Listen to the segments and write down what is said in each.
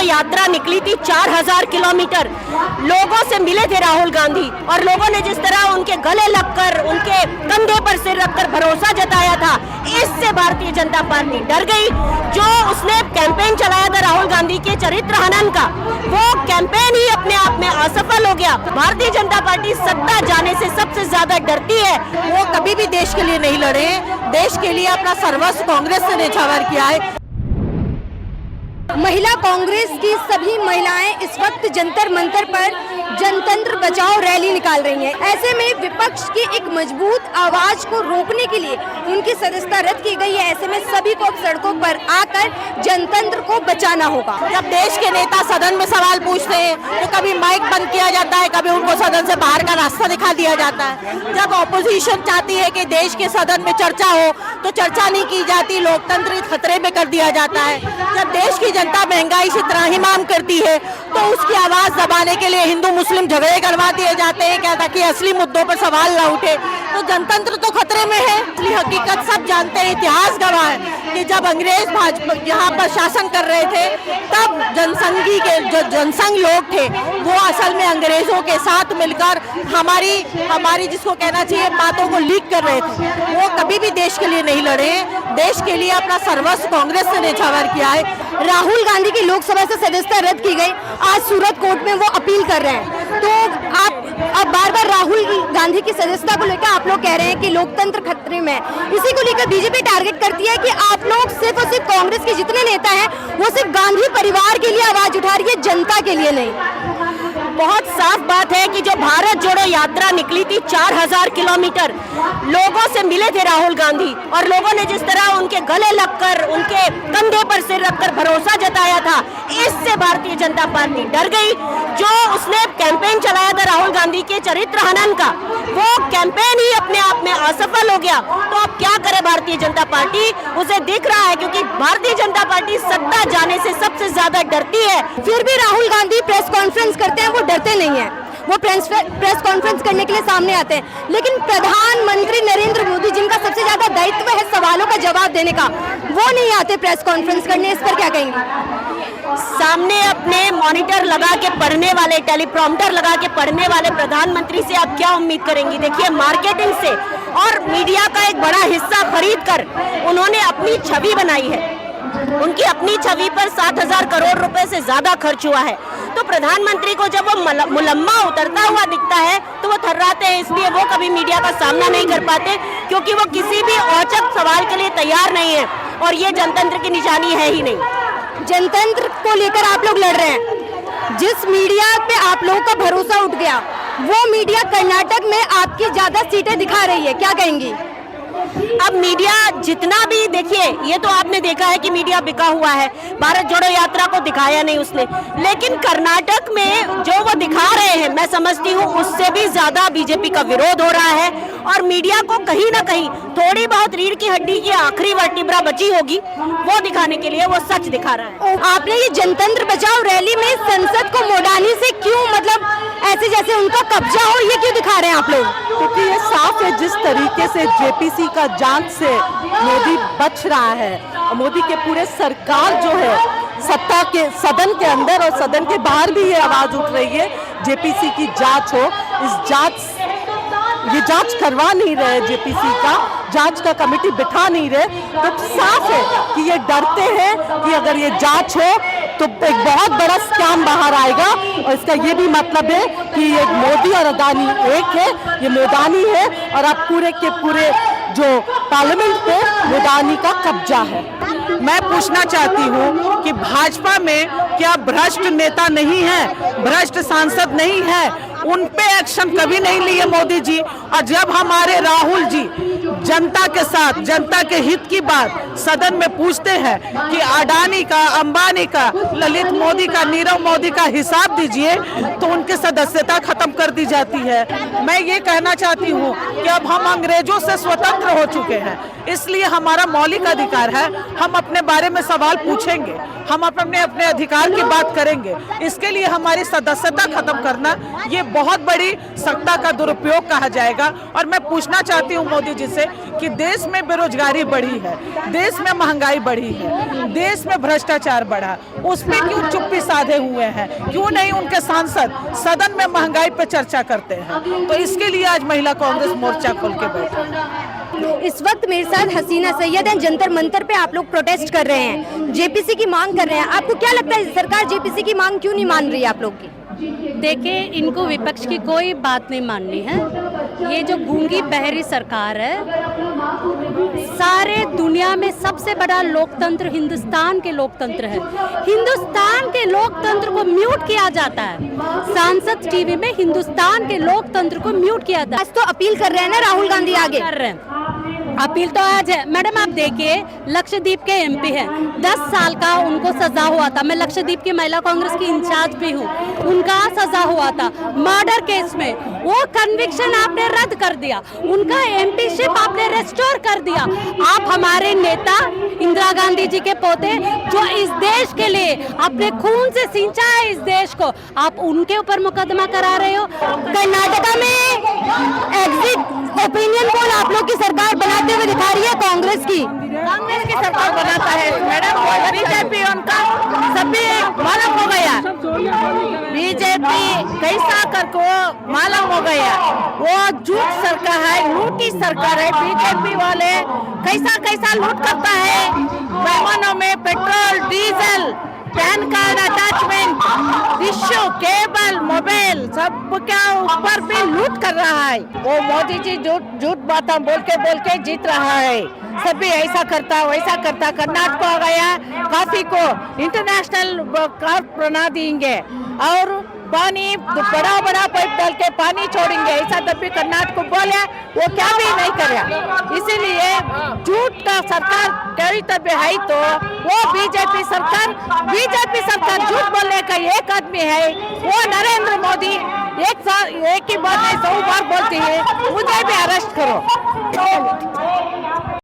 यात्रा निकली थी 4000 किलोमीटर, लोगों से मिले थे राहुल गांधी और लोगों ने जिस तरह उनके गले लगकर, उनके कंधे पर सिर रखकर भरोसा जताया था, इससे भारतीय जनता पार्टी डर गई। जो उसने कैंपेन चलाया था राहुल गांधी के चरित्र हनन का, वो कैंपेन ही अपने आप में असफल हो गया। भारतीय जनता पार्टी सत्ता जाने से सबसे ज्यादा डरती है। वो कभी भी देश के लिए नहीं लड़े, देश के लिए अपना सर्वस्व कांग्रेस ने न्यौछावर किया है। महिला कांग्रेस की सभी महिलाएं इस वक्त जंतर मंतर पर जनतंत्र बचाओ रैली निकाल रही हैं। ऐसे में विपक्ष की एक मजबूत आवाज को रोकने के लिए उनकी सदस्यता रद्द की गई है। ऐसे में सभी को अब सड़कों पर आकर जनतंत्र को बचाना होगा। जब देश के नेता सदन में सवाल पूछते हैं तो कभी माइक बंद किया जाता है, कभी उनको सदन से बाहर का रास्ता दिखा दिया जाता है। जब ऑपोजिशन चाहती है कि देश के सदन में चर्चा हो तो चर्चा नहीं की जाती, लोकतंत्र खतरे में कर दिया जाता है। जब देश की जनता महंगाई से त्राहिमाम करती है तो उसकी आवाज दबाने के लिए हिंदू मुस्लिम झगड़े करवा दिए जाते हैं, क्या ताकि असली मुद्दों पर सवाल न उठे। तो जनतंत्र तो खतरे में है। असली हकीकत सब जानते हैं, इतिहास गवाह है कि जब अंग्रेज भाजपा यहाँ पर शासन कर रहे थे तब जनसंघी के जो जनसंघ लोग थे वो असल में अंग्रेजों के साथ मिलकर हमारी जिसको कहना चाहिए बातों को लीक कर रहे थे। वो कभी भी देश के लिए नहीं लड़े, देश के लिए अपना सर्वस्व कांग्रेस ने न्यौछावर किया है। राहुल गांधी की लोकसभा से सदस्यता रद्द की गई, आज सूरत कोर्ट में वो अपील कर रहे हैं। तो आप अब बार बार राहुल गांधी की सदस्यता को लेकर आप लोग कह रहे हैं कि लोकतंत्र खतरे में है। इसी को लेकर बीजेपी टारगेट करती है कि आप लोग सिर्फ और सिर्फ कांग्रेस के जितने नेता हैं वो सिर्फ गांधी परिवार के लिए आवाज उठा रही है, जनता के लिए नहीं। बहुत साफ बात है कि जो भारत जोड़ो यात्रा निकली थी 4000 किलोमीटर, लोगों से मिले थे राहुल गांधी और लोगों ने जिस तरह उनके गले लगकर, उनके कंधे पर सिर रखकर भरोसा जताया था, इससे भारतीय जनता पार्टी डर गई। जो उसने कैंपेन चलाया था राहुल गांधी के चरित्र हनन का, वो कैंपेन ही अपने आप में असफल हो गया। तो अब क्या करे भारतीय जनता पार्टी, उसे दिख रहा है क्योंकि भारतीय जनता पार्टी सत्ता जाने से सबसे ज्यादा डरती है। फिर भी राहुल गांधी प्रेस कॉन्फ्रेंस करते हैं, वो डरते नहीं है, वो प्रेस कॉन्फ्रेंस करने के लिए सामने आते हैं। लेकिन प्रधानमंत्री नरेंद्र मोदी, जिनका सबसे ज्यादा दायित्व है सवालों का जवाब देने का, वो नहीं आते प्रेस कॉन्फ्रेंस करने। इस पर क्या कहेंगे? सामने अपने मॉनिटर लगा के पढ़ने वाले, टेलीप्रॉम्प्टर लगा के पढ़ने वाले प्रधानमंत्री से आप क्या उम्मीद करेंगी? देखिए, मार्केटिंग से और मीडिया का एक बड़ा हिस्सा खरीद कर उन्होंने अपनी छवि बनाई है। उनकी अपनी छवि पर 7000 करोड़ रुपए से ज्यादा खर्च हुआ है। तो प्रधानमंत्री को जब वो मुलम्मा उतरता हुआ दिखता है तो वो थर्राते हैं, इसलिए वो कभी मीडिया का सामना नहीं कर पाते क्योंकि वो किसी भी औचक सवाल के लिए तैयार नहीं है और ये जनतंत्र की निशानी है ही नहीं। जनतंत्र को लेकर आप लोग लड़ रहे हैं। जिस मीडिया पे आप लोगों का भरोसा उठ गया, वो मीडिया कर्नाटक में आपकी ज्यादा सीटें दिखा रही है, क्या कहेंगी? अब मीडिया जितना भी, देखिए ये तो आपने देखा है कि मीडिया बिका हुआ है, भारत जोड़ो यात्रा को दिखाया नहीं उसने, लेकिन कर्नाटक में जो वो दिखा रहे हैं मैं समझती हूँ उससे भी ज्यादा बीजेपी का विरोध हो रहा है और मीडिया को कहीं ना कहीं थोड़ी बहुत रीढ़ की हड्डी की आखिरी वर्टिब्रा बची होगी, वो दिखाने के लिए वो सच दिखा रहा है। आपने ये जनतंत्र बचाओ रैली में संसद को मोड़ाने से क्यों, मतलब ऐसे जैसे उनका कब्जा हो, ये क्यों दिखा रहे हैं आप लोग? क्योंकि ये साफ है जिस तरीके से जेपीसी का जांच से मोदी बच रहा है, मोदी के पूरे सरकार जो है सत्ता के सदन के अंदर और सदन के बाहर भी ये आवाज उठ रही है जेपीसी की जांच हो। ये जांच करवा नहीं रहे, जेपीसी का जांच का कमेटी बिठा नहीं रहे, तो साफ है कि ये डरते हैं कि अगर ये जांच हो तो एक बहुत बड़ा स्कैम बाहर आएगा और इसका ये भी मतलब है कि ये मोदी और अदानी एक है, ये मोदानी है और अब पूरे के पूरे जो पार्लियामेंट पे मोदानी का कब्जा है। मैं पूछना चाहती हूँ कि भाजपा में क्या भ्रष्ट नेता नहीं है, भ्रष्ट सांसद नहीं है? उन पे एक्शन कभी नहीं लिए मोदी जी। और जब हमारे राहुल जी जनता के साथ, जनता के हित की बात सदन में पूछते हैं कि अडानी का, अंबानी का, ललित मोदी का, नीरव मोदी का हिसाब दीजिए, तो उनकी सदस्यता खत्म कर दी जाती है। मैं ये कहना चाहती हूँ कि अब हम अंग्रेजों से स्वतंत्र हो चुके हैं, इसलिए हमारा मौलिक अधिकार है, हम अपने बारे में सवाल पूछेंगे, हम अपने अधिकार की बात करेंगे। इसके लिए हमारी सदस्यता खत्म करना ये बहुत बड़ी सत्ता का दुरुपयोग कहा जाएगा। का। और मैं पूछना चाहती हूँ मोदी जी से कि देश में बेरोजगारी बढ़ी है, देश में महंगाई बढ़ी है, देश में भ्रष्टाचार बढ़ा, उस पर क्यों चुप्पी साधे हुए हैं? क्यों नहीं उनके सांसद सदन में महंगाई पे चर्चा करते हैं? तो इसके लिए आज महिला कांग्रेस मोर्चा खोल के बैठी। इस वक्त मेरे साथ हसीना सैयद हैं। जंतर मंतर पे आप लोग प्रोटेस्ट कर रहे हैं, जेपीसी की मांग कर रहे हैं। आपको क्या लगता है सरकार जेपीसी की मांग क्यों नहीं मान रही है आप लोग की? देखिए, इनको विपक्ष की कोई बात नहीं माननी है। ये जो गूंगी बहरी सरकार है, सारे दुनिया में सबसे बड़ा लोकतंत्र हिंदुस्तान के लोकतंत्र है। हिंदुस्तान के लोकतंत्र को म्यूट किया जाता है। सांसद टीवी में हिंदुस्तान के लोकतंत्र को म्यूट किया जाता है। आज तो अपील कर रहे हैं ना राहुल गांधी आगे? कर रहे हैं अपील तो आज है। मैडम आप देखिए, लक्षद्वीप के एमपी हैं, 10 साल का उनको सजा हुआ था। मैं लक्षद्वीप की महिला कांग्रेस की इंचार्ज भी हूँ। उनका सजा हुआ था मर्डर केस में, वो कन्विक्शन आपने रद्द कर दिया, उनका एमपीशिप आपने रेस्टोर कर दिया। आप हमारे नेता इंदिरा गांधी जी के पोते, जो इस देश के लिए अपने खून से सींचा है इस देश को, आप उनके ऊपर मुकदमा करा रहे हो। कर्नाटका में एग्जिट ओपिनियन पोल आप लोग की सरकार बनाते हुए दिखा रही है कांग्रेस की सरकार बनाता है मैडम, बीजेपी उनका सभी मालूम हो गया। बीजेपी कैसा करके मालूम हो गया, वो झूठ सरकार है, लूटी सरकार है। बीजेपी वाले कैसा कैसा लूट करता है, वाहनों में petrol diesel, pan card attachment, tissue, cable, mobile सब क्या ऊपर भी लूट कर रहा है। वो मोदी जी झूठ बातें बोल के जीत रहा है। सभी ऐसा करता वैसा करता। कर्नाटक आ गया, कॉफी को इंटरनेशनल कार्प बना देंगे और पानी बड़ा बड़ा पाइप डाल के पानी छोड़ेंगे, ऐसा तब भी कर्नाटक को बोले, वो क्या भी नहीं करे। इसीलिए झूठ का सरकार कभी तब है तो वो बीजेपी सरकार झूठ बोलने का एक आदमी है, वो नरेंद्र मोदी। एक ही बात नहीं 100 बार बोलती है, मुझे भी अरेस्ट करो।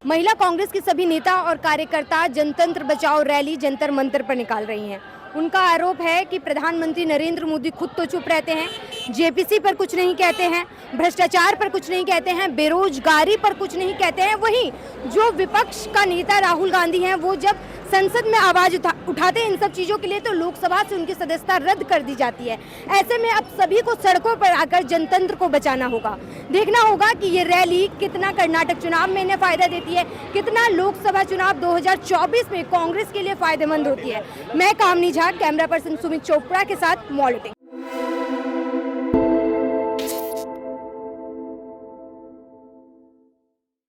महिला कांग्रेस के सभी नेता और कार्यकर्ता जनतंत्र बचाओ रैली जंतर मंतर पर निकाल रही हैं। उनका आरोप है कि प्रधानमंत्री नरेंद्र मोदी खुद तो चुप रहते हैं, जेपीसी पर कुछ नहीं कहते हैं, भ्रष्टाचार पर कुछ नहीं कहते हैं, बेरोजगारी पर कुछ नहीं कहते हैं। वहीं जो विपक्ष का नेता राहुल गांधी हैं, वो जब संसद में आवाज उठाते हैं इन सब चीज़ों के लिए, तो लोकसभा से उनकी सदस्यता रद्द कर दी जाती है। ऐसे में अब सभी को सड़कों पर आकर जनतंत्र को बचाना होगा। देखना होगा कि ये रैली कितना कर्नाटक चुनाव में इन्हें फायदा देती है, कितना लोकसभा चुनाव 2024 में कांग्रेस के लिए फायदेमंद होती है। मैं कामनी झा, कैमरा पर्सन सुमित चोपड़ा के साथ मॉनिटरिंग।